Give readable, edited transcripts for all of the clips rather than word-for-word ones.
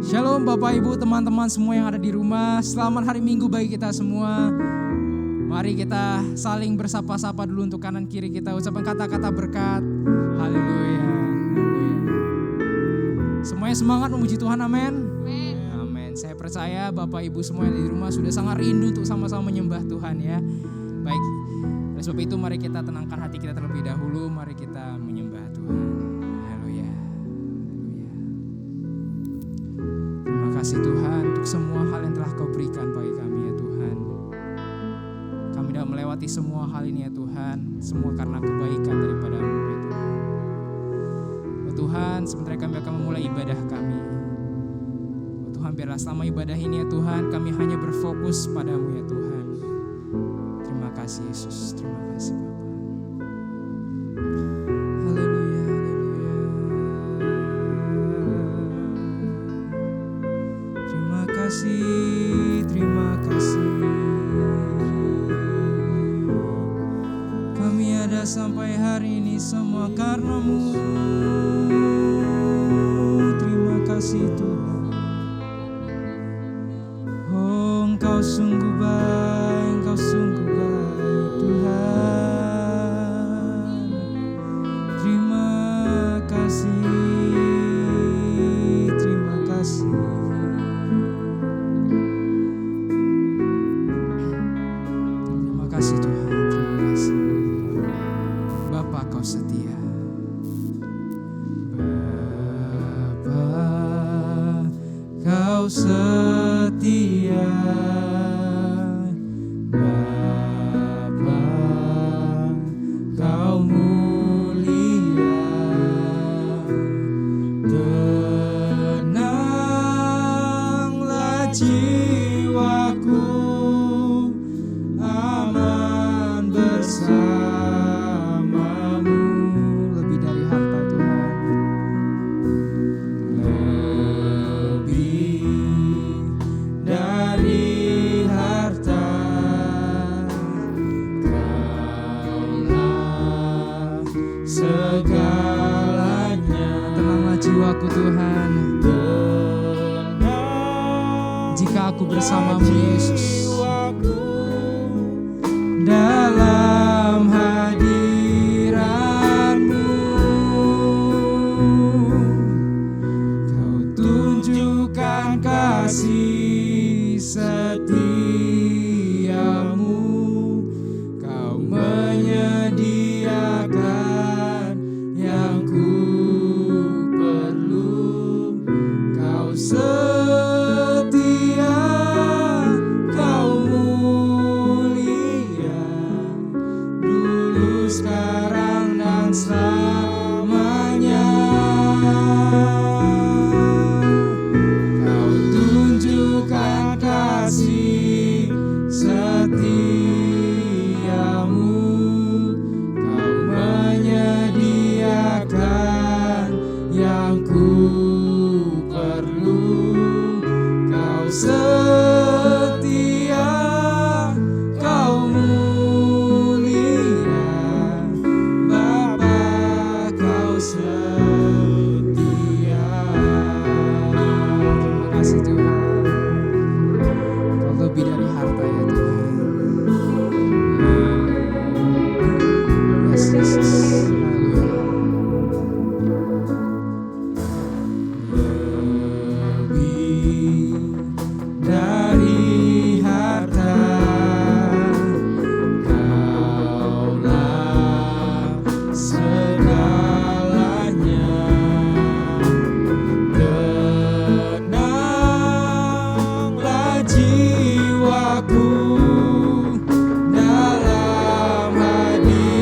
Shalom Bapak Ibu, teman-teman semua yang ada di rumah. Selamat hari Minggu bagi kita semua. Mari kita saling bersapa-sapa dulu untuk kanan kiri kita. Ucapan kata-kata berkat. Haleluya. Semuanya semangat memuji Tuhan, amin. Amin. Saya percaya Bapak Ibu semua yang ada di rumah sudah sangat rindu untuk sama-sama menyembah Tuhan ya. Baik, oleh sebab itu mari kita tenangkan hati kita terlebih dahulu. Mari kita menyembah Tuhan. Terima kasih Tuhan untuk semua hal yang telah Kau berikan bagi kami ya Tuhan. Kami dapat melewati semua hal ini ya Tuhan, semua karena kebaikan daripada-Mu ya Tuhan. Oh Tuhan, sementara kami akan memulai ibadah kami. Oh Tuhan, biarlah selama ibadah ini ya Tuhan, kami hanya berfokus pada-Mu ya Tuhan. Terima kasih Yesus, terima kasih Bapa. Terima kasih. Kami ada sampai hari ini semua karena-Mu. Terima kasih Tuhan. Oh Engkau sungguh baik, Engkau sungguh baik Tuhan. Terima kasih. Terima kasih. Terima kasih Tuhan, terima kasih. Bapa Kau setia. Bapa Kau setia. Bapa Kau mulia. Tenanglah jiwaku, bersama-Mu. Lebih dari harta Tuhan, lebih dari harta, Kaulah segalanya. Tenanglah jiwaku Tuhan, jika aku bersama-Mu Yesus. Dalam hadirat-Mu, Kau tunjukkan kasih setia-Mu. Kau menyediakan yang ku perlu. Kau setia, Kau sekarang dan selamanya. Kau tunjukkan kasih setia-Mu. Kau menyediakan yang ku perlu. Kau setia, Kau setia. Terima kasih Tuhan. Kau lebih dari harta ya Tuhan. Yes, Yesus. Lebih dari harta, Kaulah segalanya. Tenanglah jiwaku dalam hadirat-Mu.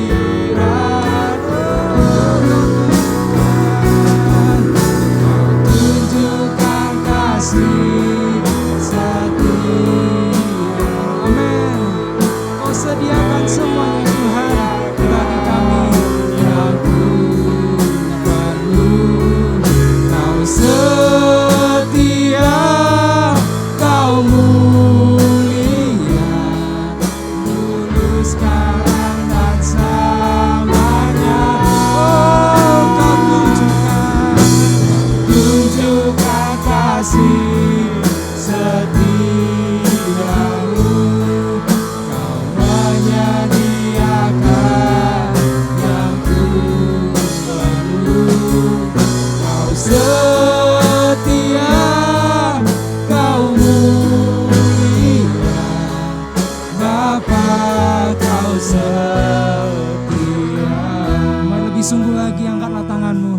sungguh lagi, angkatlah tanganmu.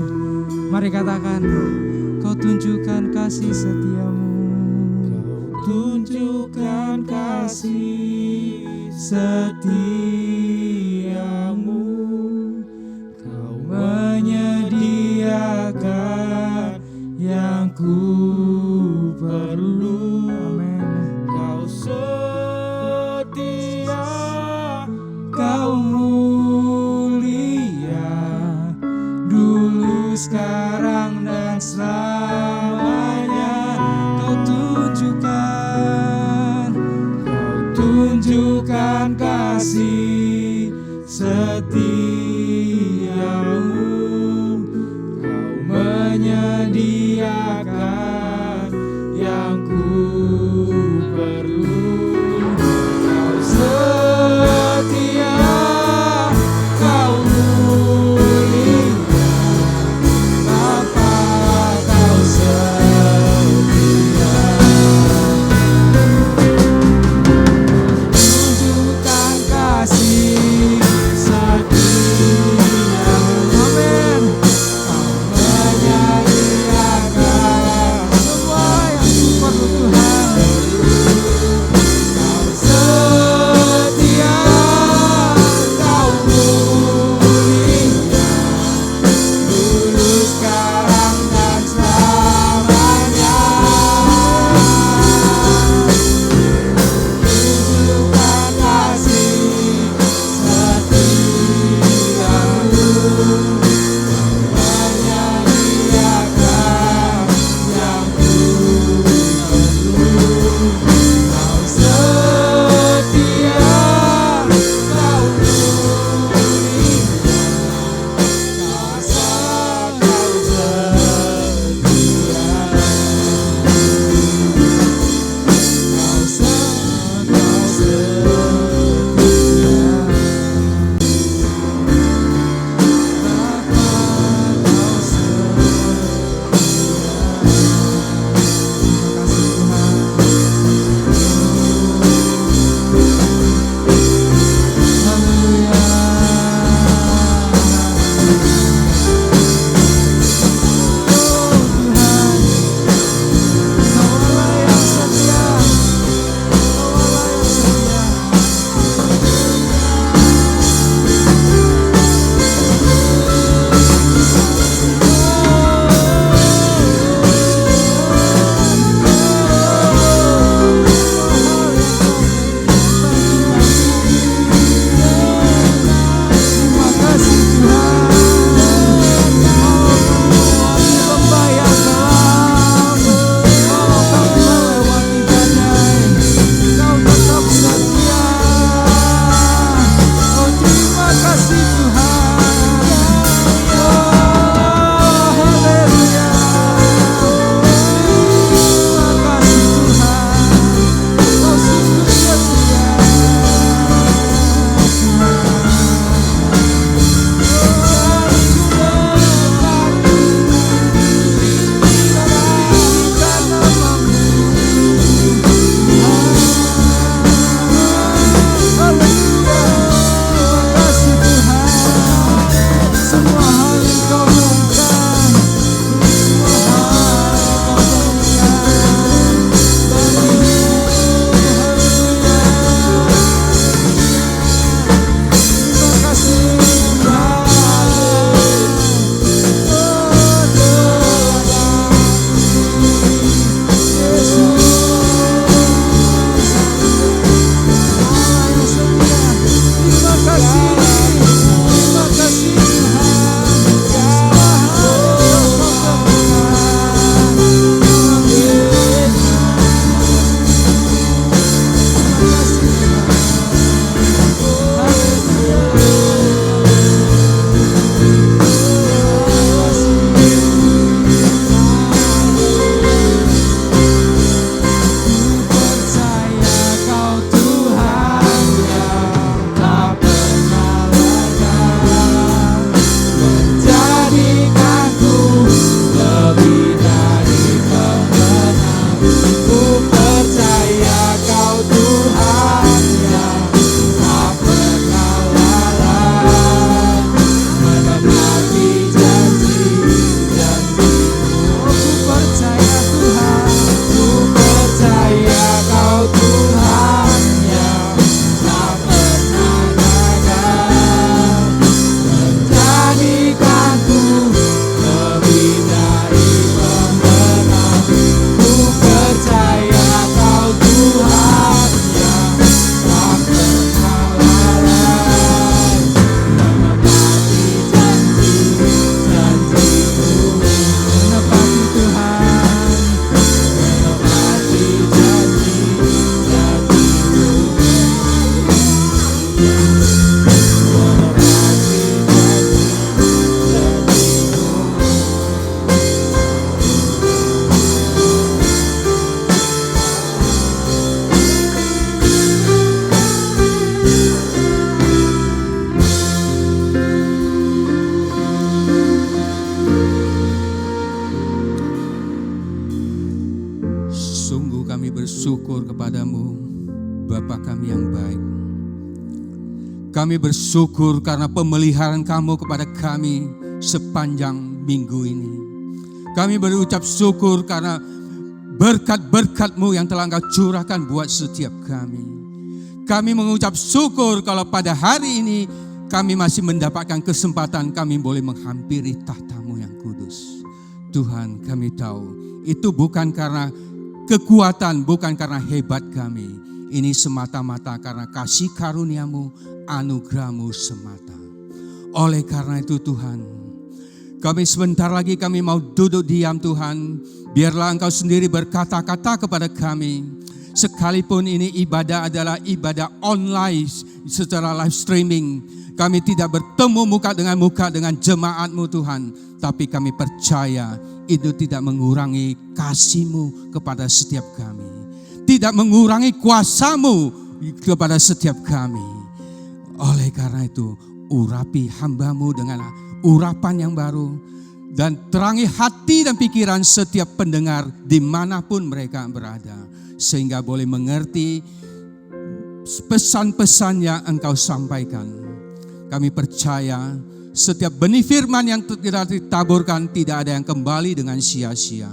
Mari katakan, kau tunjukkan kasih setiamu. Kau tunjukkan kasih setiamu. Kau menyediakan yang ku perlu. Amen. Kau setia, kau mulia, dulu, sekarang, dan selamanya. Kau tunjukkan kasih setiamu. Kau menyediakan yang ku perlu. Kau setia, kau mulia, Bapa, kau setia. Tunjukkan kasih setiamu. kepadamu, Bapa kami yang baik. Kami bersyukur karena pemeliharaan kamu kepada kami sepanjang minggu ini. Kami berucap syukur karena berkat-berkat-Mu yang telah Engkau curahkan buat setiap kami. Kami mengucap syukur kalau pada hari ini kami masih mendapatkan kesempatan kami boleh menghampiri tahta-Mu yang kudus. Tuhan, kami tahu itu bukan karena kekuatan, bukan karena hebat kami. Ini semata-mata karena kasih karunia-Mu, anugerah-Mu semata. Oleh karena itu Tuhan, kami sebentar lagi kami mau duduk diam Tuhan. Biarlah Engkau sendiri berkata-kata kepada kami. Sekalipun ini ibadah adalah ibadah online secara live streaming. Kami tidak bertemu muka dengan jemaat-Mu Tuhan. Tapi kami percaya itu tidak mengurangi kasih-Mu kepada setiap kami. Tidak mengurangi kuasa-Mu kepada setiap kami. Oleh karena itu, urapi hamba-Mu dengan urapan yang baru. Dan terangi hati dan pikiran setiap pendengar dimanapun mereka berada. Sehingga boleh mengerti pesan-pesan yang Engkau sampaikan. Kami percaya setiap benih firman yang tidak ditaburkan tidak ada yang kembali dengan sia-sia.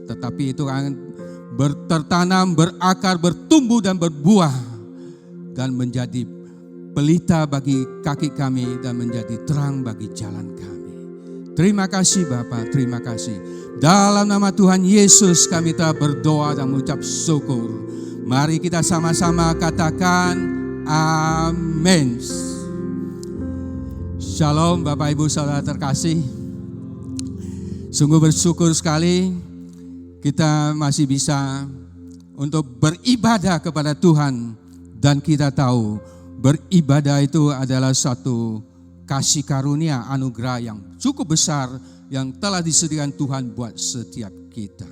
Tetapi itu akan tertanam, berakar, bertumbuh dan berbuah. Dan menjadi pelita bagi kaki kami dan menjadi terang bagi jalan kami. Terima kasih Bapa, terima kasih. Dalam nama Tuhan Yesus kami telah berdoa dan mengucap syukur. Mari kita sama-sama katakan amin. Shalom Bapak Ibu Saudara terkasih. Sungguh bersyukur sekali kita masih bisa untuk beribadah kepada Tuhan. Dan kita tahu beribadah itu adalah satu kasih karunia anugerah yang cukup besar yang telah disediakan Tuhan buat setiap kita.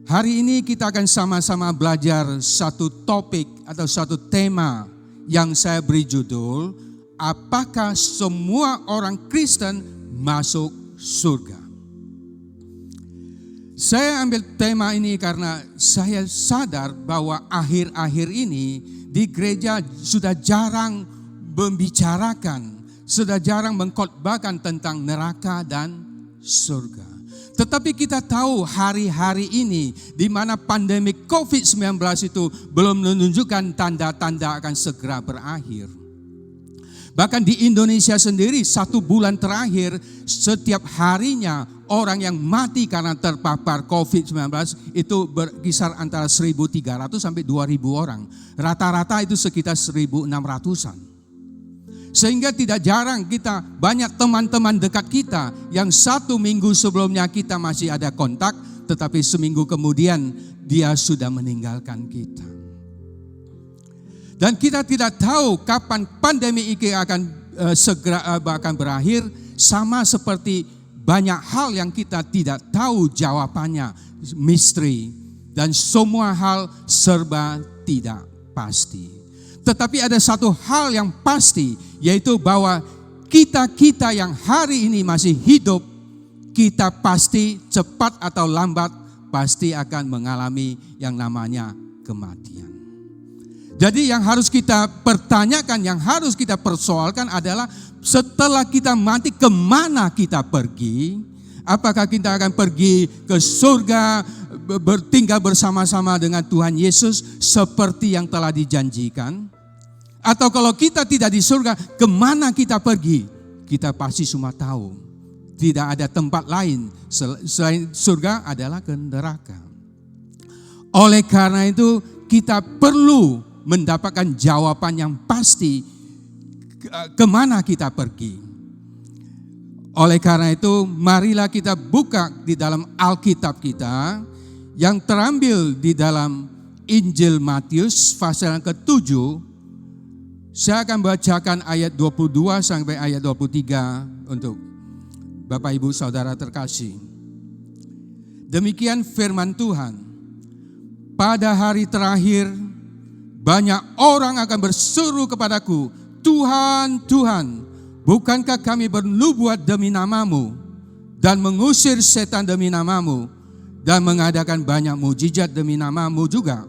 Hari ini kita akan sama-sama belajar satu topik atau satu tema yang saya beri judul, apakah semua orang Kristen masuk surga? Saya ambil tema ini karena saya sadar bahwa akhir-akhir ini di gereja sudah jarang membicarakan, sudah jarang mengkhotbahkan tentang neraka dan surga. Tetapi kita tahu hari-hari ini di mana pandemi COVID-19 itu belum menunjukkan tanda-tanda akan segera berakhir. Bahkan di Indonesia sendiri 1 bulan terakhir setiap harinya orang yang mati karena terpapar COVID-19 itu berkisar antara 1.300 sampai 2.000 orang. Rata-rata itu sekitar 1.600-an. Sehingga tidak jarang kita banyak teman-teman dekat kita yang 1 minggu sebelumnya kita masih ada kontak, tetapi seminggu kemudian dia sudah meninggalkan kita. Dan kita tidak tahu kapan pandemi ini akan segera berakhir, sama seperti banyak hal yang kita tidak tahu jawabannya, misteri, dan semua hal serba tidak pasti. Tetapi ada satu hal yang pasti, yaitu bahwa kita yang hari ini masih hidup, kita pasti cepat atau lambat pasti akan mengalami yang namanya kematian. Jadi yang harus kita pertanyakan, yang harus kita persoalkan adalah setelah kita mati kemana kita pergi? Apakah kita akan pergi ke surga, bertinggal bersama-sama dengan Tuhan Yesus seperti yang telah dijanjikan? Atau kalau kita tidak di surga, kemana kita pergi? Kita pasti semua tahu. Tidak ada tempat lain selain surga adalah ke neraka. Oleh karena itu kita perlu mendapatkan jawaban yang pasti kemana kita pergi. Oleh karena itu marilah kita buka di dalam Alkitab kita yang terambil di dalam Injil Matius pasal yang ke-7. Saya akan bacakan ayat 22 sampai ayat 23 untuk Bapak Ibu Saudara terkasih. Demikian firman Tuhan. Pada hari terakhir banyak orang akan berseru kepadaku, Tuhan, Tuhan, bukankah kami bernubuat demi namamu dan mengusir setan demi namamu dan mengadakan banyak mujizat demi namamu juga?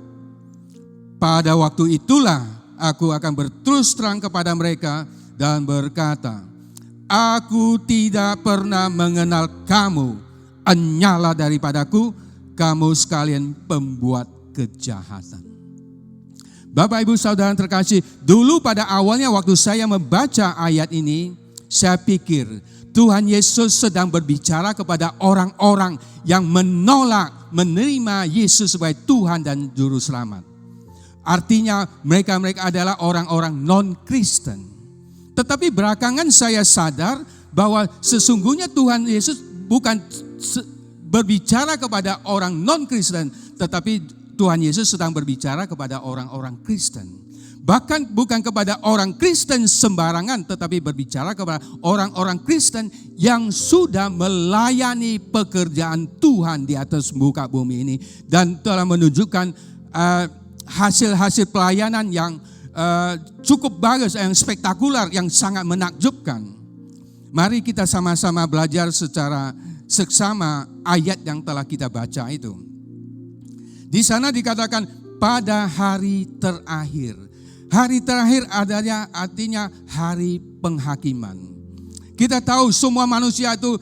Pada waktu itulah aku akan berterus terang kepada mereka dan berkata, aku tidak pernah mengenal kamu, enyala daripadaku, kamu sekalian pembuat kejahatan. Bapak Ibu Saudara terkasih, dulu pada awalnya waktu saya membaca ayat ini, saya pikir Tuhan Yesus sedang berbicara kepada orang-orang yang menolak menerima Yesus sebagai Tuhan dan Juru Selamat. Artinya mereka adalah orang-orang non-Kristen. Tetapi belakangan saya sadar bahwa sesungguhnya Tuhan Yesus bukan berbicara kepada orang non-Kristen, tetapi Tuhan Yesus sedang berbicara kepada orang-orang Kristen. Bahkan bukan kepada orang Kristen sembarangan, tetapi berbicara kepada orang-orang Kristen yang sudah melayani pekerjaan Tuhan di atas muka bumi ini. Dan telah menunjukkan hasil-hasil pelayanan yang cukup bagus, yang spektakuler, yang sangat menakjubkan. Mari kita sama-sama belajar secara seksama ayat yang telah kita baca itu. Di sana dikatakan pada hari terakhir. Hari terakhir adanya artinya hari penghakiman. Kita tahu semua manusia itu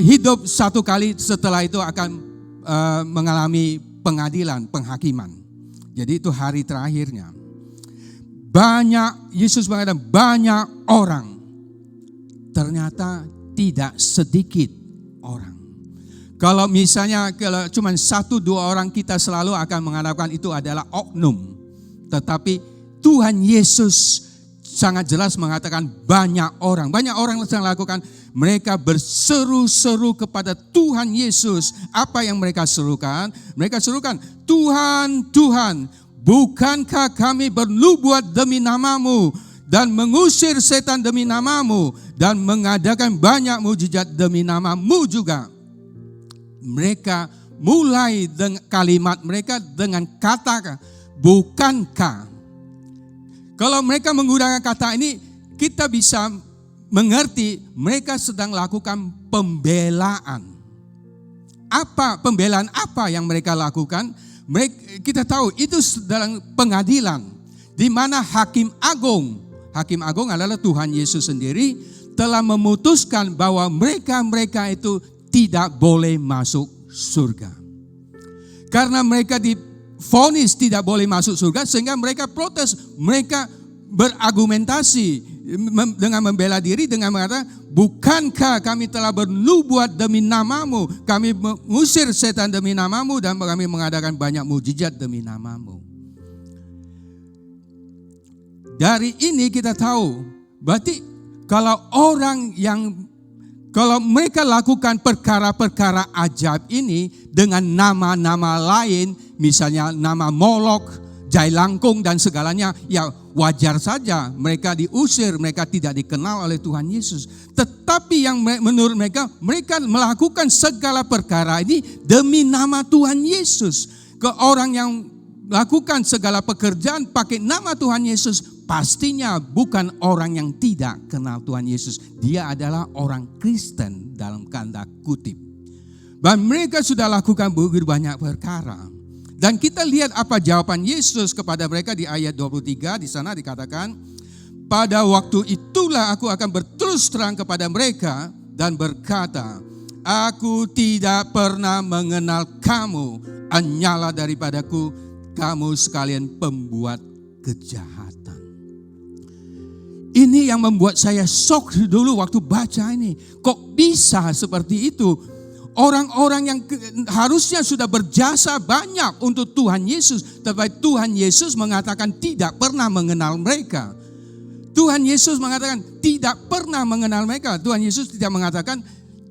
hidup satu kali, setelah itu akan mengalami pengadilan, penghakiman. Jadi itu hari terakhirnya. Yesus mengatakan banyak orang. Ternyata tidak sedikit orang. Kalau misalnya cuma 1-2 orang, kita selalu akan mengatakan itu adalah oknum. Tetapi Tuhan Yesus sangat jelas mengatakan banyak orang. Banyak orang yang lakukan, mereka berseru-seru kepada Tuhan Yesus. Apa yang mereka serukan? Mereka serukan, Tuhan, Tuhan, bukankah kami bernubuat demi namamu dan mengusir setan demi namamu dan mengadakan banyak mujizat demi namamu juga. Mereka mulai dengan kalimat mereka dengan kata bukankah. Kalau mereka menggunakan kata ini, kita bisa mengerti mereka sedang lakukan pembelaan. Pembelaan apa yang mereka lakukan? Kita tahu itu dalam pengadilan, di mana Hakim Agung adalah Tuhan Yesus sendiri, telah memutuskan bahwa mereka itu tidak boleh masuk surga. Karena mereka divonis tidak boleh masuk surga, sehingga mereka protes, mereka berargumentasi dengan membela diri dengan mengatakan, bukankah kami telah bernubuat demi namamu, kami mengusir setan demi namamu, dan kami mengadakan banyak mujizat demi namamu. Dari ini kita tahu, berarti kalau mereka lakukan perkara-perkara ajaib ini dengan nama-nama lain, misalnya nama Molok, Jailangkung dan segalanya, ya wajar saja mereka diusir, mereka tidak dikenal oleh Tuhan Yesus. Tetapi yang menurut mereka melakukan segala perkara ini demi nama Tuhan Yesus. Ke orang yang lakukan segala pekerjaan pakai nama Tuhan Yesus, pastinya bukan orang yang tidak kenal Tuhan Yesus. Dia adalah orang Kristen dalam tanda kutip. Dan mereka sudah lakukan begitu banyak perkara. Dan kita lihat apa jawaban Yesus kepada mereka di ayat 23. Di sana dikatakan, pada waktu itulah aku akan berterus terang kepada mereka dan berkata, aku tidak pernah mengenal kamu, enyala daripadaku, kamu sekalian pembuat kejahatan. Ini yang membuat saya shock dulu waktu baca ini. Kok bisa seperti itu? Orang-orang yang harusnya sudah berjasa banyak untuk Tuhan Yesus, tetapi Tuhan Yesus mengatakan tidak pernah mengenal mereka. Tuhan Yesus mengatakan tidak pernah mengenal mereka. Tuhan Yesus tidak mengatakan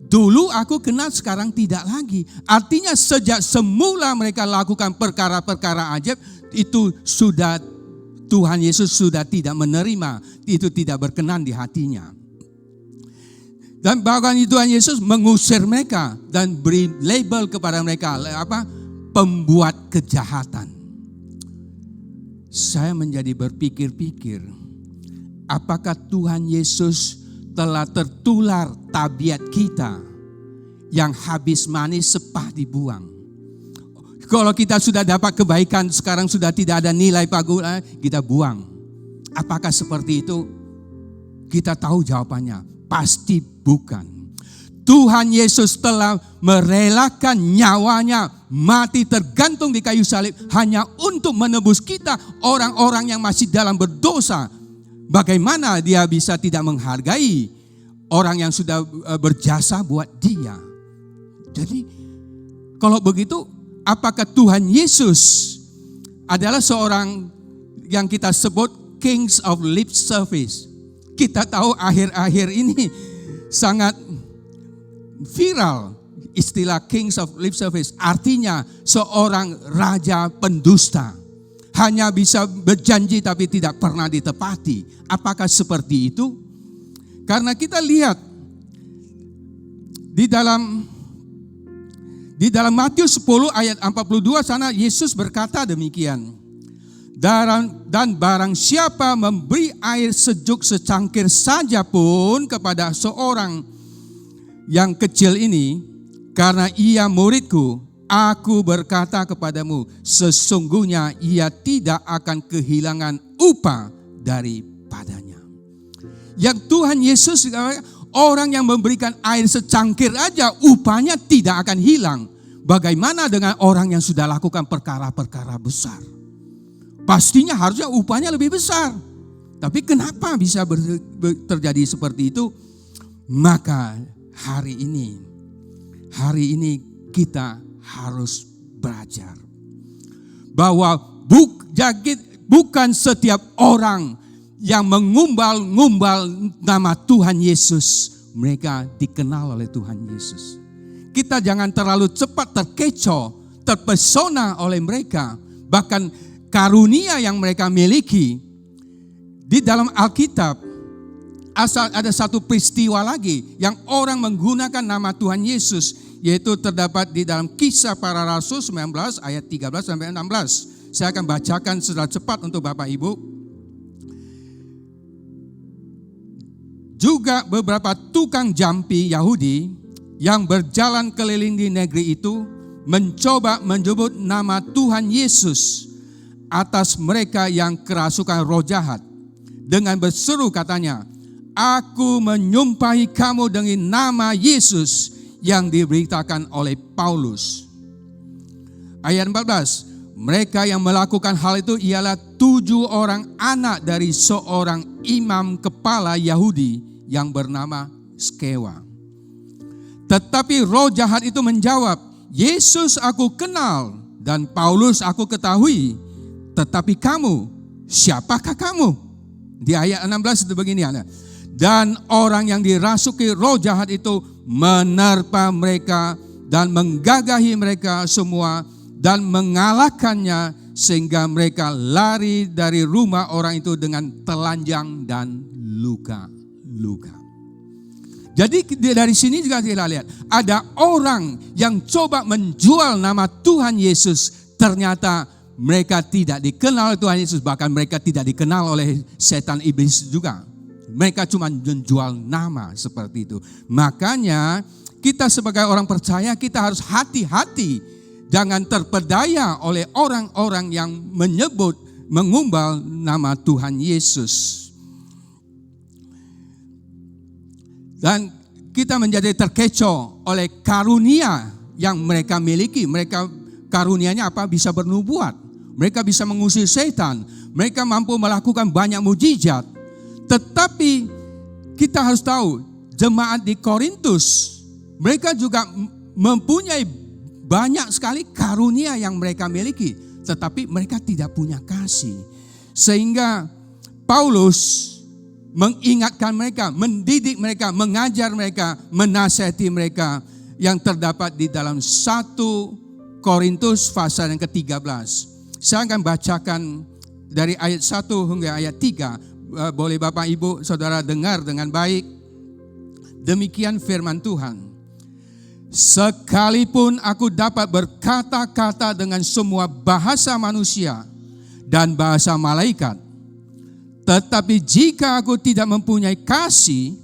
dulu aku kenal, sekarang tidak lagi. Artinya sejak semula mereka lakukan perkara-perkara ajaib, itu sudah Tuhan Yesus sudah tidak menerima, itu tidak berkenan di hatinya. Dan bahkan Tuhan Yesus mengusir mereka dan beri label kepada mereka, pembuat kejahatan. Saya menjadi berpikir-pikir, apakah Tuhan Yesus telah tertular tabiat kita yang habis manis sepah dibuang? Kalau kita sudah dapat kebaikan, sekarang sudah tidak ada nilai pahala, kita buang. Apakah seperti itu? Kita tahu jawabannya, pasti bukan. Tuhan Yesus telah merelakan nyawanya mati tergantung di kayu salib hanya untuk menebus kita, orang-orang yang masih dalam berdosa. Bagaimana dia bisa tidak menghargai orang yang sudah berjasa buat dia? Jadi kalau begitu, apakah Tuhan Yesus adalah seorang yang kita sebut Kings of Lip Service? Kita tahu akhir-akhir ini sangat viral istilah Kings of Lip Service, artinya seorang raja pendusta. Hanya bisa berjanji tapi tidak pernah ditepati. Apakah seperti itu? Karena kita lihat di dalam Matius 10 ayat 42 sana Yesus berkata demikian. Dan barang siapa memberi air sejuk secangkir saja pun kepada seorang yang kecil ini, karena ia muridku, aku berkata kepadamu, sesungguhnya ia tidak akan kehilangan upah daripadanya. Yang Tuhan Yesus, orang yang memberikan air secangkir aja, upahnya tidak akan hilang. Bagaimana dengan orang yang sudah lakukan perkara-perkara besar? Pastinya harusnya upahnya lebih besar. Tapi kenapa bisa terjadi seperti itu? Maka hari ini kita harus belajar bahwa bukan setiap orang yang mengumbal-ngumbal nama Tuhan Yesus mereka dikenal oleh Tuhan Yesus. Kita jangan terlalu cepat terkecoh, terpesona oleh mereka, bahkan karunia yang mereka miliki. Di dalam Alkitab ada satu peristiwa lagi yang orang menggunakan nama Tuhan Yesus, yaitu terdapat di dalam Kisah Para Rasul 19 ayat 13 sampai 16. Saya akan bacakan secara cepat untuk Bapak Ibu. Juga beberapa tukang jampi Yahudi yang berjalan keliling di negeri itu mencoba menyebut nama Tuhan Yesus atas mereka yang kerasukan roh jahat. Dengan berseru katanya, aku menyumpahi kamu dengan nama Yesus yang diberitakan oleh Paulus. Ayat 14, mereka yang melakukan hal itu ialah 7 orang anak dari seorang imam kepala Yahudi yang bernama Skewa. Tetapi roh jahat itu menjawab, Yesus aku kenal dan Paulus aku ketahui, tetapi kamu, siapakah kamu? Di ayat 16 itu begini, dan orang yang dirasuki roh jahat itu menerpa mereka dan menggagahi mereka semua dan mengalahkannya sehingga mereka lari dari rumah orang itu dengan telanjang dan luka-luka. Jadi dari sini juga kita lihat ada orang yang coba menjual nama Tuhan Yesus, ternyata mereka tidak dikenal oleh Tuhan Yesus, bahkan mereka tidak dikenal oleh setan iblis juga. Mereka cuma menjual nama seperti itu. Makanya kita sebagai orang percaya kita harus hati-hati, jangan terpedaya oleh orang-orang yang mengumbal nama Tuhan Yesus. Dan kita menjadi terkecoh oleh karunia yang mereka miliki. Mereka karunianya apa? Bisa bernubuat. Mereka bisa mengusir setan. Mereka mampu melakukan banyak mujizat. Tetapi kita harus tahu, jemaat di Korintus, mereka juga mempunyai banyak sekali karunia yang mereka miliki. Tetapi mereka tidak punya kasih. Sehingga Paulus mengingatkan mereka, mendidik mereka, mengajar mereka, menasihati mereka yang terdapat di dalam 1 Korintus pasal yang ke-13. Saya akan bacakan dari ayat 1 hingga ayat 3. Boleh Bapak Ibu Saudara dengar dengan baik. Demikian firman Tuhan. Sekalipun aku dapat berkata-kata dengan semua bahasa manusia dan bahasa malaikat, tetapi jika aku tidak mempunyai kasih,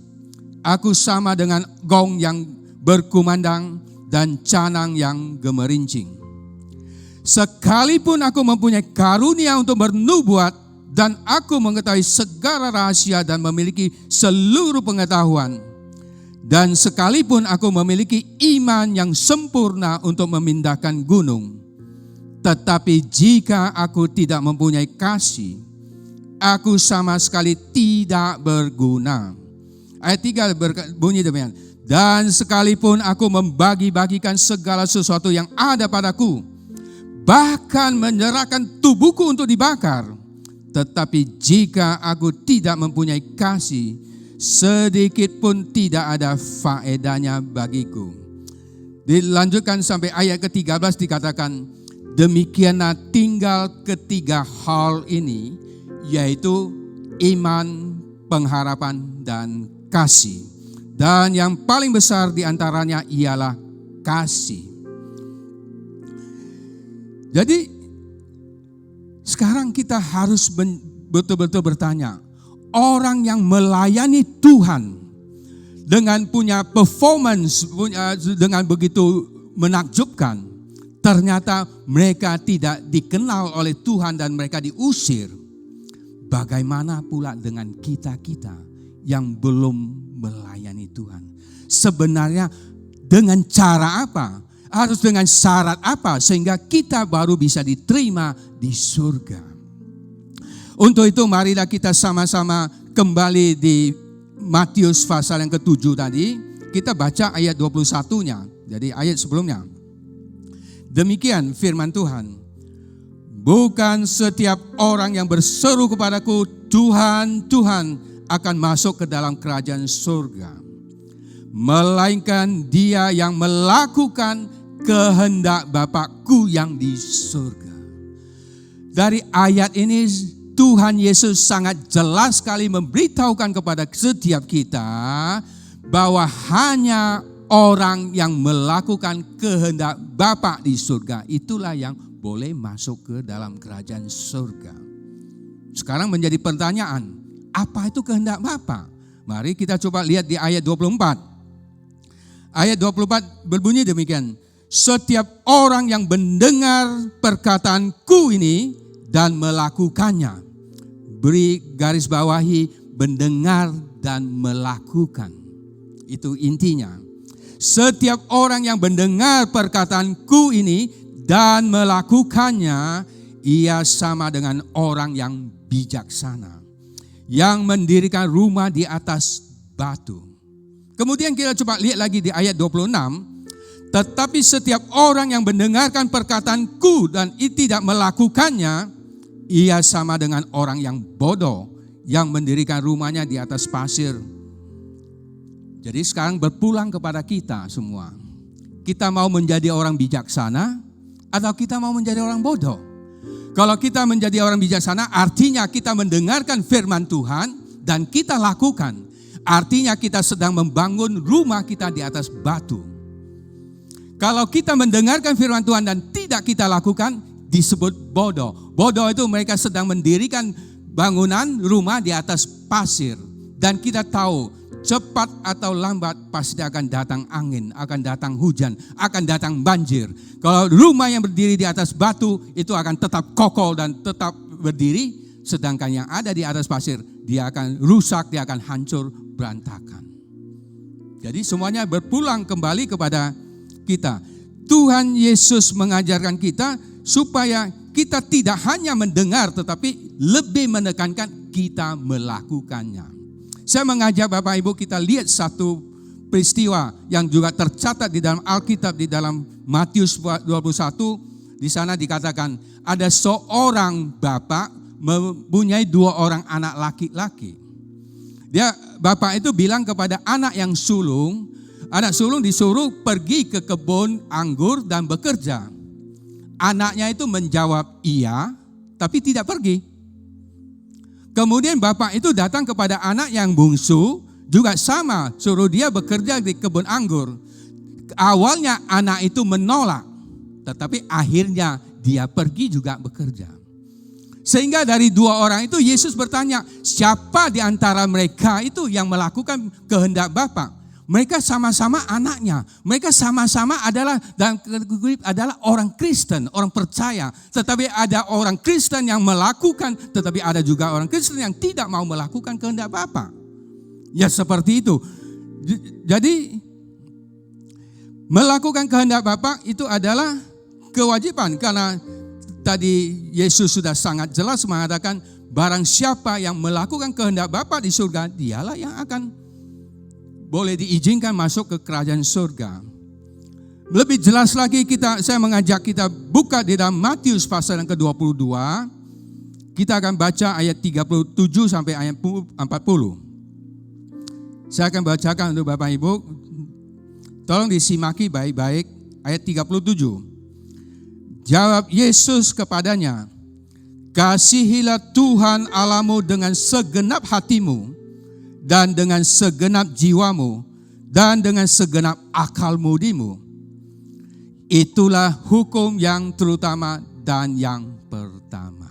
aku sama dengan gong yang berkumandang dan canang yang gemerincing. Sekalipun aku mempunyai karunia untuk bernubuat dan aku mengetahui segala rahasia dan memiliki seluruh pengetahuan, dan sekalipun aku memiliki iman yang sempurna untuk memindahkan gunung, tetapi jika aku tidak mempunyai kasih, aku sama sekali tidak berguna. Ayat 3 bunyi demikian. Dan sekalipun aku membagi-bagikan segala sesuatu yang ada padaku, bahkan menyerahkan tubuhku untuk dibakar, tetapi jika aku tidak mempunyai kasih, sedikit pun tidak ada faedahnya bagiku. Dilanjutkan sampai ayat ke-13 dikatakan, demikianlah tinggal ketiga hal ini, yaitu iman, pengharapan, dan kasih. Dan yang paling besar di antaranya ialah kasih. Jadi sekarang kita harus betul-betul bertanya, orang yang melayani Tuhan dengan punya performance, dengan begitu menakjubkan, ternyata mereka tidak dikenal oleh Tuhan dan mereka diusir. Bagaimana pula dengan kita-kita yang belum melayani Tuhan? Sebenarnya dengan cara apa? Harus dengan syarat apa sehingga kita baru bisa diterima di surga? Untuk itu marilah kita sama-sama kembali di Matius pasal yang ke-7 tadi. Kita baca ayat 21-nya. Jadi ayat sebelumnya. Demikian firman Tuhan. Bukan setiap orang yang berseru kepadaku, Tuhan, Tuhan, akan masuk ke dalam kerajaan surga, melainkan dia yang melakukan kehendak Bapakku yang di surga. Dari ayat ini Tuhan Yesus sangat jelas sekali memberitahukan kepada setiap kita bahwa hanya orang yang melakukan kehendak Bapa di surga itulah yang boleh masuk ke dalam kerajaan surga. Sekarang menjadi pertanyaan, apa itu kehendak Bapa? Mari kita coba lihat di ayat 24. Ayat 24 berbunyi demikian. Setiap orang yang mendengar perkataanku ini dan melakukannya. Beri garis bawahi mendengar dan melakukan. Itu intinya. Setiap orang yang mendengar perkataanku ini dan melakukannya, ia sama dengan orang yang bijaksana, yang mendirikan rumah di atas batu. Kemudian kita coba lihat lagi di ayat 26. Tetapi setiap orang yang mendengarkan perkataanku dan tidak melakukannya, ia sama dengan orang yang bodoh, yang mendirikan rumahnya di atas pasir. Jadi sekarang berpulang kepada kita semua. Kita mau menjadi orang bijaksana atau kita mau menjadi orang bodoh? Kalau kita menjadi orang bijaksana, artinya kita mendengarkan firman Tuhan dan kita lakukan. Artinya kita sedang membangun rumah kita di atas batu. Kalau kita mendengarkan firman Tuhan dan tidak kita lakukan, disebut bodoh. Bodoh itu mereka sedang mendirikan bangunan rumah di atas pasir. Dan kita tahu cepat atau lambat pasti akan datang angin, akan datang hujan, akan datang banjir. Kalau rumah yang berdiri di atas batu itu akan tetap kokoh dan tetap berdiri. Sedangkan yang ada di atas pasir, dia akan rusak, dia akan hancur, berantakan. Jadi semuanya berpulang kembali kepada kita. Tuhan Yesus mengajarkan kita supaya kita tidak hanya mendengar tetapi lebih menekankan kita melakukannya. Saya mengajak Bapak Ibu kita lihat satu peristiwa yang juga tercatat di dalam Alkitab, di dalam Matius 21. Di sana dikatakan ada seorang bapak mempunyai 2 orang anak laki-laki. Bapak itu bilang kepada anak yang sulung, anak sulung disuruh pergi ke kebun anggur dan bekerja. Anaknya itu menjawab iya, tapi tidak pergi. Kemudian bapak itu datang kepada anak yang bungsu, juga sama, suruh dia bekerja di kebun anggur. Awalnya anak itu menolak, tetapi akhirnya dia pergi juga bekerja. Sehingga dari 2 orang itu Yesus bertanya, siapa di antara mereka itu yang melakukan kehendak Bapa? Mereka sama-sama anaknya. Mereka sama-sama adalah orang Kristen, orang percaya. Tetapi ada orang Kristen yang melakukan, tetapi ada juga orang Kristen yang tidak mau melakukan kehendak Bapa. Ya seperti itu. Jadi melakukan kehendak Bapa itu adalah kewajiban. Karena tadi Yesus sudah sangat jelas mengatakan, barang siapa yang melakukan kehendak Bapa di surga, dialah yang akan boleh diizinkan masuk ke kerajaan surga. Lebih jelas lagi saya mengajak kita buka di dalam Matius pasal yang ke-22. Kita akan baca ayat 37 sampai ayat 40. Saya akan bacakan untuk Bapak Ibu. Tolong disimaki baik-baik ayat 37. Jawab Yesus kepadanya, kasihilah Tuhan Allahmu dengan segenap hatimu, dan dengan segenap jiwamu, dan dengan segenap akal budimu. Itulah hukum yang terutama dan yang pertama.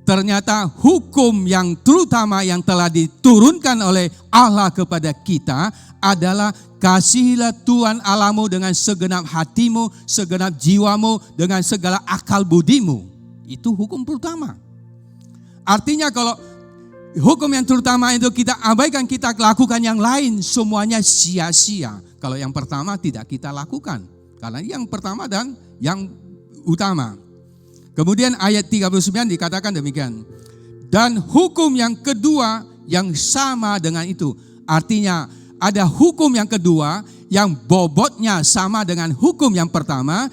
Ternyata hukum yang terutama yang telah diturunkan oleh Allah kepada kita adalah kasihilah Tuhan Allahmu dengan segenap hatimu, segenap jiwamu, dengan segala akal budimu. Itu hukum pertama. Artinya kalau hukum yang terutama itu kita abaikan, kita lakukan yang lain, semuanya sia-sia. Kalau yang pertama tidak kita lakukan. Karena yang pertama dan yang utama. Kemudian ayat 39 dikatakan demikian. Dan hukum yang kedua yang sama dengan itu. Artinya ada hukum yang kedua yang bobotnya sama dengan hukum yang pertama.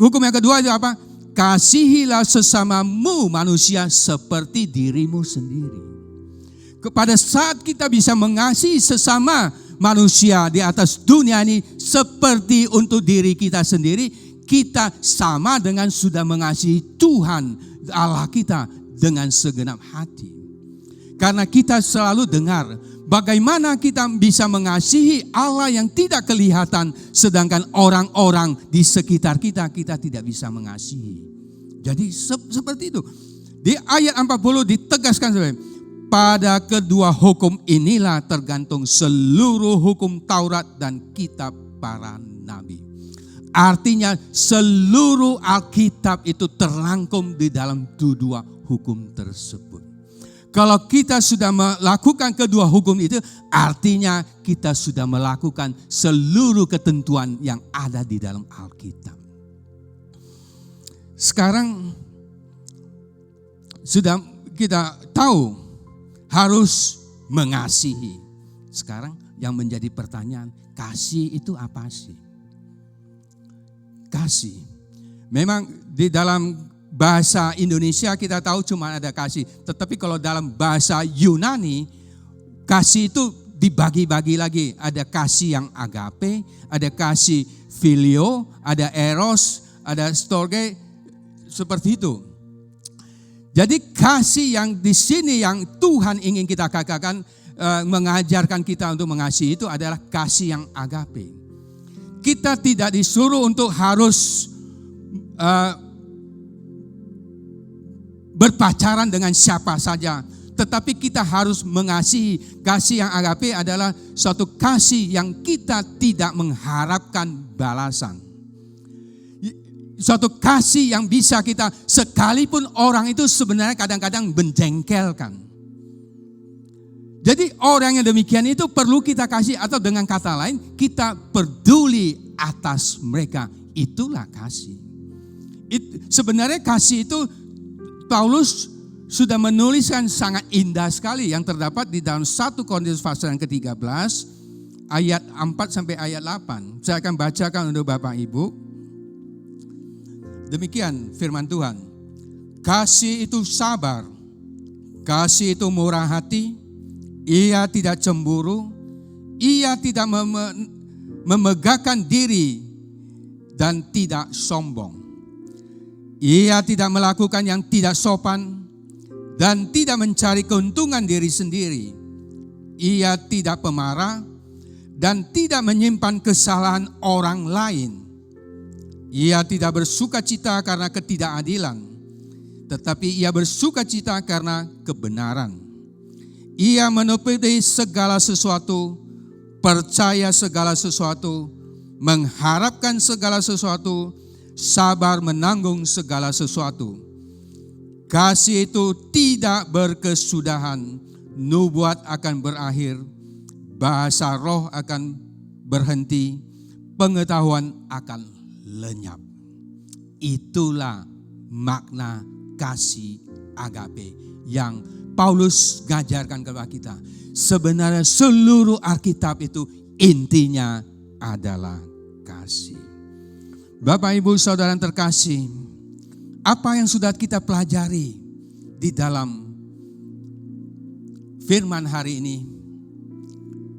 Hukum yang kedua itu apa? Kasihilah sesamamu manusia seperti dirimu sendiri. Pada saat kita bisa mengasihi sesama manusia di atas dunia ini seperti untuk diri kita sendiri, kita sama dengan sudah mengasihi Tuhan Allah kita dengan segenap hati. Karena kita selalu dengar bagaimana kita bisa mengasihi Allah yang tidak kelihatan, sedangkan orang-orang di sekitar kita tidak bisa mengasihi. Jadi seperti itu. Di ayat 40 ditegaskan sebenarnya, pada kedua hukum inilah tergantung seluruh hukum Taurat dan kitab para nabi. Artinya seluruh Alkitab itu terangkum di dalam dua hukum tersebut. Kalau kita sudah melakukan kedua hukum itu, artinya kita sudah melakukan seluruh ketentuan yang ada di dalam Alkitab. Sekarang sudah kita tahu harus mengasihi. Sekarang yang menjadi pertanyaan, kasih itu apa sih? Kasih. Memang di dalam bahasa Indonesia kita tahu cuma ada kasih. Tetapi kalau dalam bahasa Yunani, kasih itu dibagi-bagi lagi. Ada kasih yang agape, ada kasih filio, ada eros, ada storge, seperti itu. Jadi kasih yang di sini yang Tuhan ingin kita katakan, mengajarkan kita untuk mengasihi itu adalah kasih yang agape. Kita tidak disuruh untuk harus berpacaran dengan siapa saja, tetapi kita harus mengasihi. Kasih yang agape adalah suatu kasih yang kita tidak mengharapkan balasan. Suatu kasih yang bisa kita, sekalipun orang itu sebenarnya kadang-kadang menjengkelkan. Jadi orang yang demikian itu perlu kita kasih, atau dengan kata lain kita peduli atas mereka. Itulah kasih. Sebenarnya kasih itu Paulus sudah menuliskan sangat indah sekali yang terdapat di dalam 1 Korintus pasal yang ke-13 ayat 4 sampai ayat 8. Saya akan bacakan untuk Bapak Ibu. Demikian firman Tuhan. Kasih itu sabar, kasih itu murah hati, ia tidak cemburu, ia tidak memegahkan diri dan tidak sombong. Ia tidak melakukan yang tidak sopan dan tidak mencari keuntungan diri sendiri. Ia tidak pemarah dan tidak menyimpan kesalahan orang lain. Ia tidak bersukacita karena ketidakadilan, tetapi ia bersukacita karena kebenaran. Ia menutupi segala sesuatu, percaya segala sesuatu, mengharapkan segala sesuatu, sabar menanggung segala sesuatu. Kasih itu tidak berkesudahan, nubuat akan berakhir, bahasa roh akan berhenti, pengetahuan akan lenyap. Itulah makna kasih agape yang Paulus ngajarkan kepada kita. Sebenarnya seluruh Alkitab itu intinya adalah kasih. Bapak, Ibu, Saudara yang terkasih, apa yang sudah kita pelajari di dalam firman hari ini?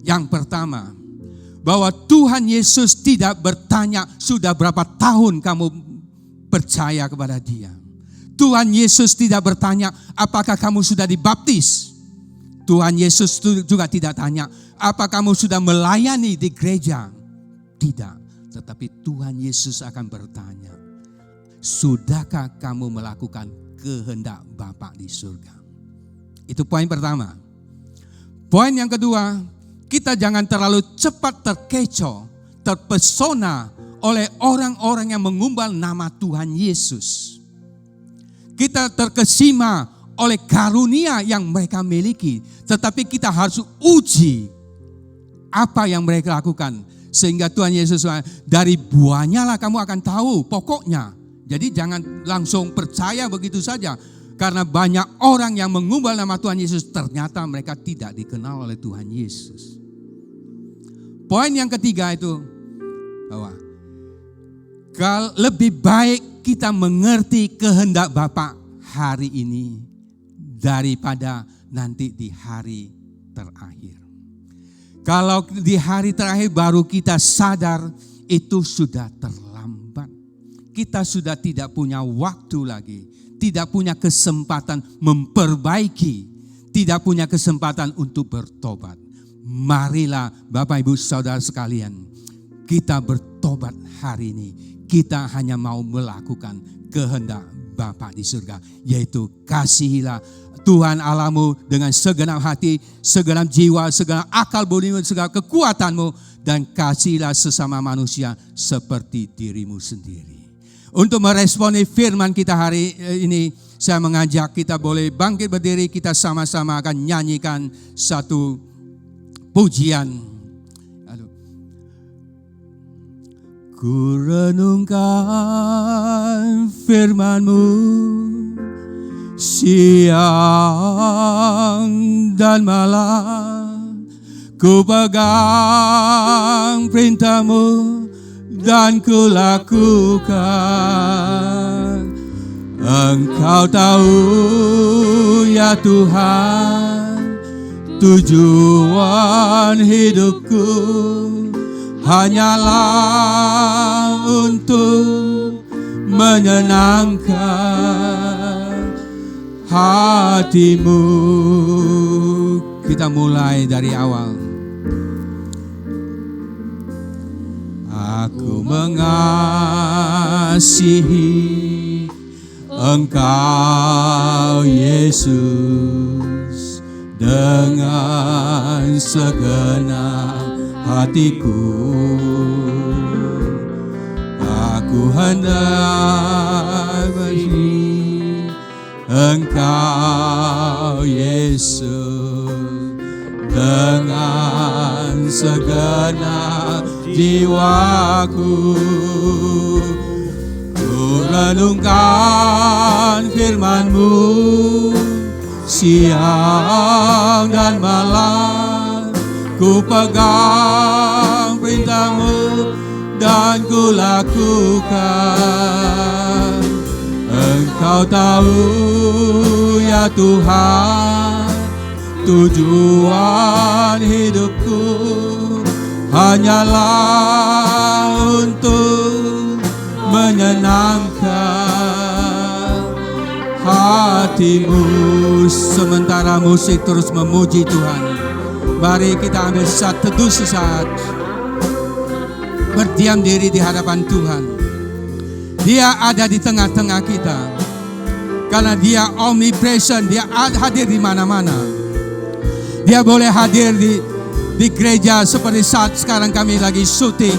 Yang pertama, bahwa Tuhan Yesus tidak bertanya sudah berapa tahun kamu percaya kepada Dia. Tuhan Yesus tidak bertanya apakah kamu sudah dibaptis. Tuhan Yesus juga tidak tanya apakah kamu sudah melayani di gereja. Tidak, tetapi Tuhan Yesus akan bertanya, sudahkah kamu melakukan kehendak Bapa di surga? Itu poin pertama. Poin yang kedua, kita jangan terlalu cepat terkecoh, terpesona oleh orang-orang yang mengumbal nama Tuhan Yesus. Kita terkesima oleh karunia yang mereka miliki, tetapi kita harus uji apa yang mereka lakukan. Sehingga Tuhan Yesus, dari buahnya lah kamu akan tahu pokoknya. Jadi jangan langsung percaya begitu saja. Karena banyak orang yang mengumbal nama Tuhan Yesus, ternyata mereka tidak dikenal oleh Tuhan Yesus. Poin yang ketiga itu, bahwa lebih baik kita mengerti kehendak Bapa hari ini daripada nanti di hari terakhir. Kalau di hari terakhir baru kita sadar, itu sudah terlambat. Kita sudah tidak punya waktu lagi, tidak punya kesempatan memperbaiki, tidak punya kesempatan untuk bertobat. Marilah Bapak Ibu Saudara sekalian, kita bertobat hari ini. Kita hanya mau melakukan kehendak Bapa di surga, yaitu kasihilah Tuhan Allahmu dengan segenap hati, segenap jiwa, segenap akal budimu, segala kekuatanmu, dan kasihilah sesama manusia seperti dirimu sendiri. Untuk meresponi firman kita hari ini, saya mengajak kita boleh bangkit berdiri, kita sama-sama akan nyanyikan satu pujian. Ku renungkan firman-Mu siang dan malam, ku pegang perintah-Mu dan ku lakukan. Engkau tahu ya Tuhan, tujuan hidupku hanyalah untuk menyenangkan hati-Mu. Kita mulai dari awal. Aku mengasihi Engkau Yesus dengan segenap hatiku. Aku hendak mengasihi Engkau Yesus dengan segenap jiwaku. Ku renungkan firman-Mu siang dan malam, ku pegang perintah-Mu dan ku lakukan. Engkau tahu ya Tuhan, tujuan hidupku hanyalah untuk menyenangkan hati-Mu. Sementara musik terus memuji Tuhan, mari kita ambil satu teduh sesaat, berdiam diri di hadapan Tuhan. Dia ada di tengah-tengah kita, karena Dia omnipresent, Dia hadir di mana-mana. Dia boleh hadir di di gereja seperti saat sekarang kami lagi syuting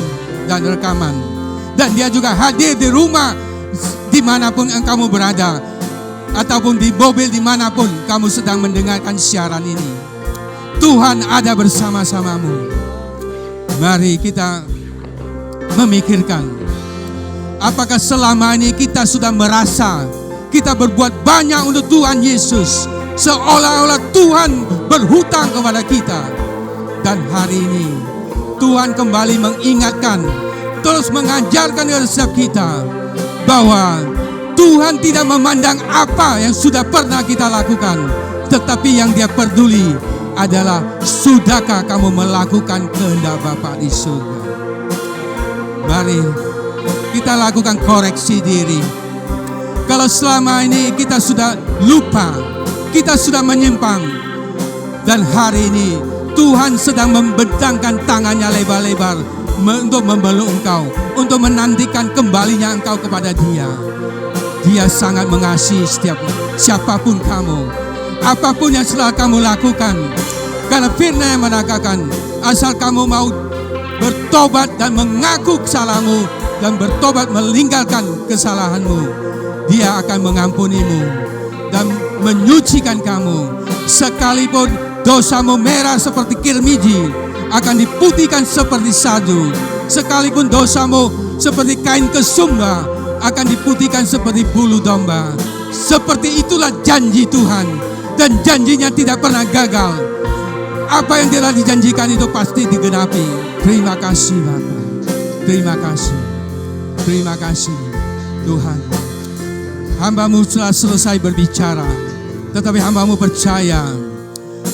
dan rekaman. Dan dia juga hadir di rumah dimanapun kamu berada, ataupun di mobil dimanapun kamu sedang mendengarkan siaran ini. Tuhan ada bersama-samamu. Mari kita memikirkan, apakah selama ini kita sudah merasa kita berbuat banyak untuk Tuhan Yesus, seolah-olah Tuhan berhutang kepada kita. Dan hari ini Tuhan kembali mengingatkan, terus mengajarkan kepada setiap kita bahwa Tuhan tidak memandang apa yang sudah pernah kita lakukan, tetapi yang Dia peduli adalah sudahkah kamu melakukan kehendak Bapa di surga. Mari kita lakukan koreksi diri. Kalau selama ini kita sudah lupa, kita sudah menyimpang, dan hari ini Tuhan sedang membentangkan tangannya lebar-lebar untuk memeluk engkau, untuk menantikan kembalinya engkau kepada Dia. Dia sangat mengasihi siapapun kamu, apapun yang telah kamu lakukan. Karena firman yang mengatakan, asal kamu mau bertobat dan mengaku kesalahanmu dan bertobat meninggalkan kesalahanmu, Dia akan mengampunimu dan menyucikan kamu. Sekalipun dosamu merah seperti kirmiji, akan diputihkan seperti salju. Sekalipun dosamu seperti kain kesumba, akan diputihkan seperti bulu domba. Seperti itulah janji Tuhan, dan janjinya tidak pernah gagal. Apa yang telah dijanjikan itu pasti digenapi. Terima kasih Bapa. Terima kasih. Terima kasih Tuhan. Hamba-Mu telah selesai berbicara, tetapi hamba-Mu percaya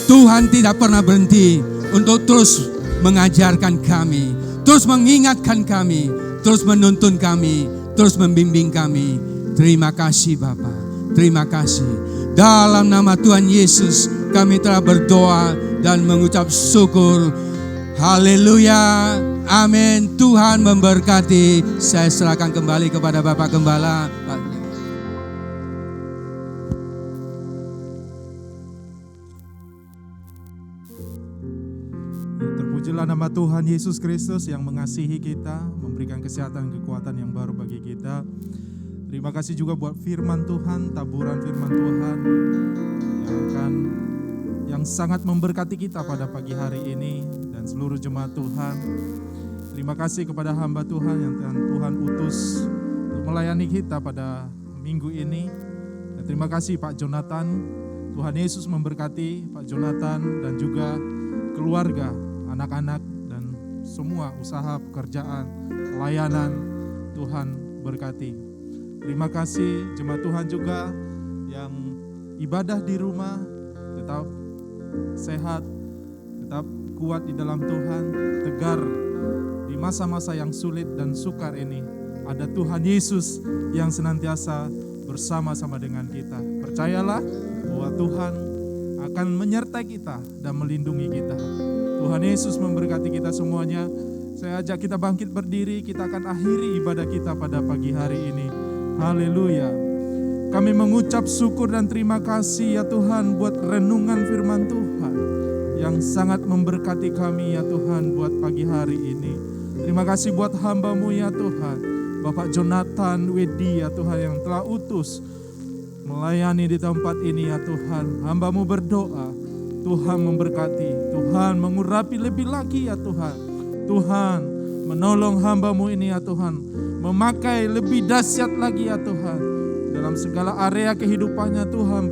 Tuhan tidak pernah berhenti untuk terus mengajarkan kami, terus mengingatkan kami, terus menuntun kami, terus membimbing kami. Terima kasih Bapa. Terima kasih. Dalam nama Tuhan Yesus kami telah berdoa dan mengucap syukur. Haleluya. Amin. Tuhan memberkati. Saya serahkan kembali kepada Bapak Gembala. Terpujilah nama Tuhan Yesus Kristus yang mengasihi kita, memberikan kesehatan dan kekuatan yang baru bagi kita. Terima kasih juga buat firman Tuhan, taburan firman Tuhan yang sangat memberkati kita pada pagi hari ini dan seluruh jemaat Tuhan. Terima kasih kepada hamba Tuhan yang Tuhan utus untuk melayani kita pada minggu ini. Dan terima kasih Pak Jonathan. Tuhan Yesus memberkati Pak Jonathan dan juga keluarga, anak-anak dan semua usaha pekerjaan, pelayanan. Tuhan berkati. Terima kasih jemaat Tuhan juga yang ibadah di rumah, tetap sehat, tetap kuat di dalam Tuhan, tegar di masa-masa yang sulit dan sukar ini. Ada Tuhan Yesus yang senantiasa bersama-sama dengan kita. Percayalah bahwa Tuhan akan menyertai kita dan melindungi kita. Tuhan Yesus memberkati kita semuanya. Saya ajak kita bangkit berdiri, kita akan akhiri ibadah kita pada pagi hari ini. Haleluya. Kami mengucap syukur dan terima kasih ya Tuhan buat renungan firman Tuhan yang sangat memberkati kami ya Tuhan buat pagi hari ini. Terima kasih buat hamba-Mu ya Tuhan, Bapak Jonathan Wedi ya Tuhan yang telah utus melayani di tempat ini ya Tuhan. Hamba-Mu berdoa, Tuhan memberkati, Tuhan mengurapi lebih lagi ya Tuhan. Tuhan menolong hamba-Mu ini ya Tuhan, memakai lebih dahsyat lagi ya Tuhan. Dalam segala area kehidupannya Tuhan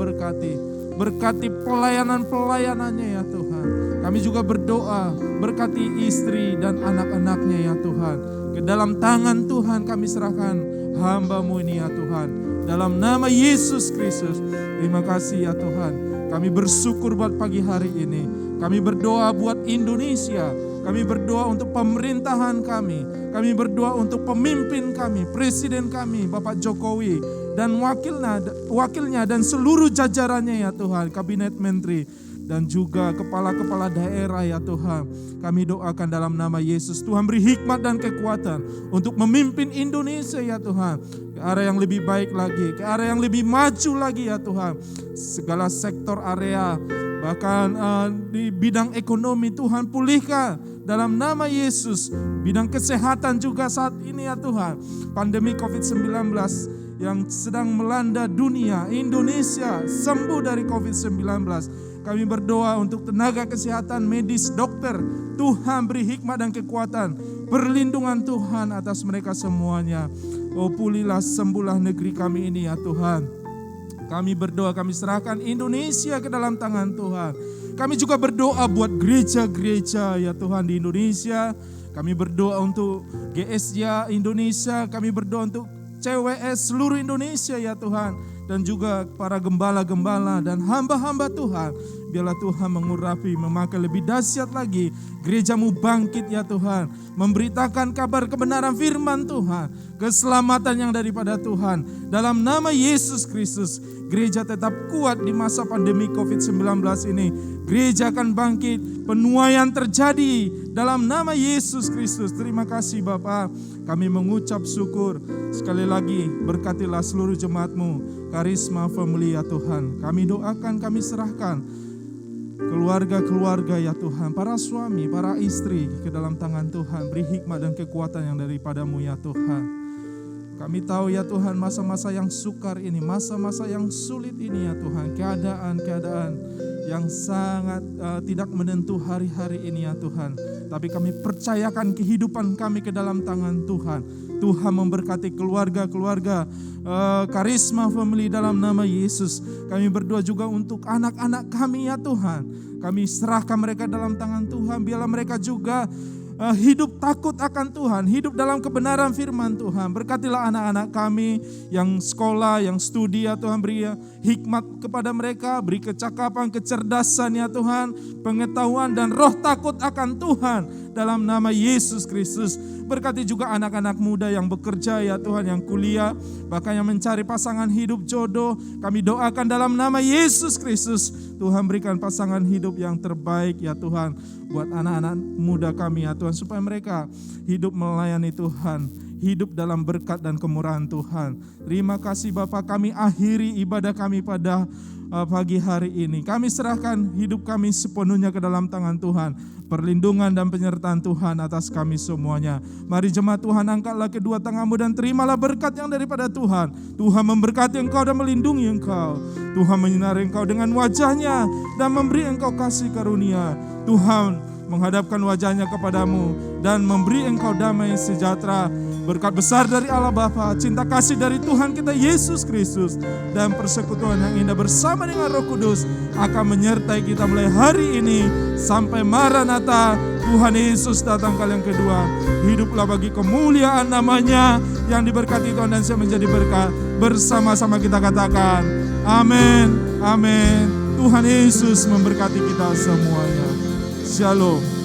berkati pelayanan-pelayanannya ya Tuhan. Kami juga berdoa, berkati istri dan anak-anaknya ya Tuhan. Ke dalam tangan Tuhan kami serahkan hamba-Mu ini ya Tuhan. Dalam nama Yesus Kristus, terima kasih ya Tuhan. Kami bersyukur buat pagi hari ini. Kami berdoa buat Indonesia. Kami berdoa untuk pemerintahan kami. Kami berdoa untuk pemimpin kami, presiden kami, Bapak Jokowi, dan wakilnya dan seluruh jajarannya ya Tuhan, kabinet menteri, dan juga kepala-kepala daerah ya Tuhan. Kami doakan dalam nama Yesus, Tuhan beri hikmat dan kekuatan untuk memimpin Indonesia ya Tuhan, ke arah yang lebih baik lagi, ke arah yang lebih maju lagi ya Tuhan. Segala sektor area Bahkan di bidang ekonomi Tuhan pulihkan dalam nama Yesus. Bidang kesehatan juga saat ini ya Tuhan. Pandemi COVID-19 yang sedang melanda dunia, Indonesia sembuh dari COVID-19. Kami berdoa untuk tenaga kesehatan medis, dokter. Tuhan beri hikmat dan kekuatan, perlindungan Tuhan atas mereka semuanya. Oh pulihlah, sembuhlah negeri kami ini ya Tuhan. Kami berdoa, kami serahkan Indonesia ke dalam tangan Tuhan. Kami juga berdoa buat gereja-gereja ya Tuhan di Indonesia. Kami berdoa untuk GSJ Indonesia. Kami berdoa untuk CWS seluruh Indonesia ya Tuhan. Dan juga para gembala-gembala dan hamba-hamba Tuhan. Biarlah Tuhan mengurapi, memakai lebih dahsyat lagi. Gerejamu bangkit ya Tuhan. Memberitakan kabar kebenaran firman Tuhan. Keselamatan yang daripada Tuhan. Dalam nama Yesus Kristus. Gereja tetap kuat di masa pandemi COVID-19 ini. Gereja akan bangkit. Penuaian terjadi dalam nama Yesus Kristus. Terima kasih Bapa. Kami mengucap syukur. Sekali lagi berkatilah seluruh jemaat-Mu. Karisma Family ya Tuhan. Kami doakan, kami serahkan keluarga-keluarga ya Tuhan, para suami, para istri ke dalam tangan Tuhan. Beri hikmat dan kekuatan yang daripada-Mu ya Tuhan. Kami tahu ya Tuhan masa-masa yang sukar ini, masa-masa yang sulit ini ya Tuhan. Keadaan-keadaan yang sangat tidak menentu hari-hari ini ya Tuhan. Tapi kami percayakan kehidupan kami ke dalam tangan Tuhan. Tuhan memberkati keluarga-keluarga Karisma Family dalam nama Yesus. Kami berdoa juga untuk anak-anak kami ya Tuhan. Kami serahkan mereka dalam tangan Tuhan. Biarlah mereka juga hidup takut akan Tuhan, hidup dalam kebenaran firman Tuhan. Berkatilah anak-anak kami yang sekolah, yang studi ya Tuhan. Beri hikmat kepada mereka, beri kecakapan, kecerdasan ya Tuhan, pengetahuan dan roh takut akan Tuhan dalam nama Yesus Kristus. Berkati juga anak-anak muda yang bekerja ya Tuhan, yang kuliah, bahkan yang mencari pasangan hidup jodoh. Kami doakan dalam nama Yesus Kristus, Tuhan berikan pasangan hidup yang terbaik ya Tuhan buat anak-anak muda kami ya Tuhan, supaya mereka hidup melayani Tuhan, hidup dalam berkat dan kemurahan Tuhan. Terima kasih Bapa, kami akhiri ibadah kami pada pagi hari ini. Kami serahkan hidup kami sepenuhnya ke dalam tangan Tuhan. Perlindungan dan penyertaan Tuhan atas kami semuanya. Mari jemaat Tuhan, angkatlah kedua tanganmu dan terimalah berkat yang daripada Tuhan. Tuhan memberkati engkau dan melindungi engkau. Tuhan menyinari engkau dengan wajahnya dan memberi engkau kasih karunia. Tuhan menghadapkan wajahnya kepadamu dan memberi engkau damai sejahtera. Berkat besar dari Allah Bapa, cinta kasih dari Tuhan kita Yesus Kristus, dan persekutuan yang indah bersama dengan Roh Kudus akan menyertai kita mulai hari ini sampai Maranatha, Tuhan Yesus datang kali yang kedua. Hiduplah bagi kemuliaan namanya yang diberkati Tuhan dan siap menjadi berkat. Bersama-sama kita katakan amin, amin. Tuhan Yesus memberkati kita semuanya. Shalom.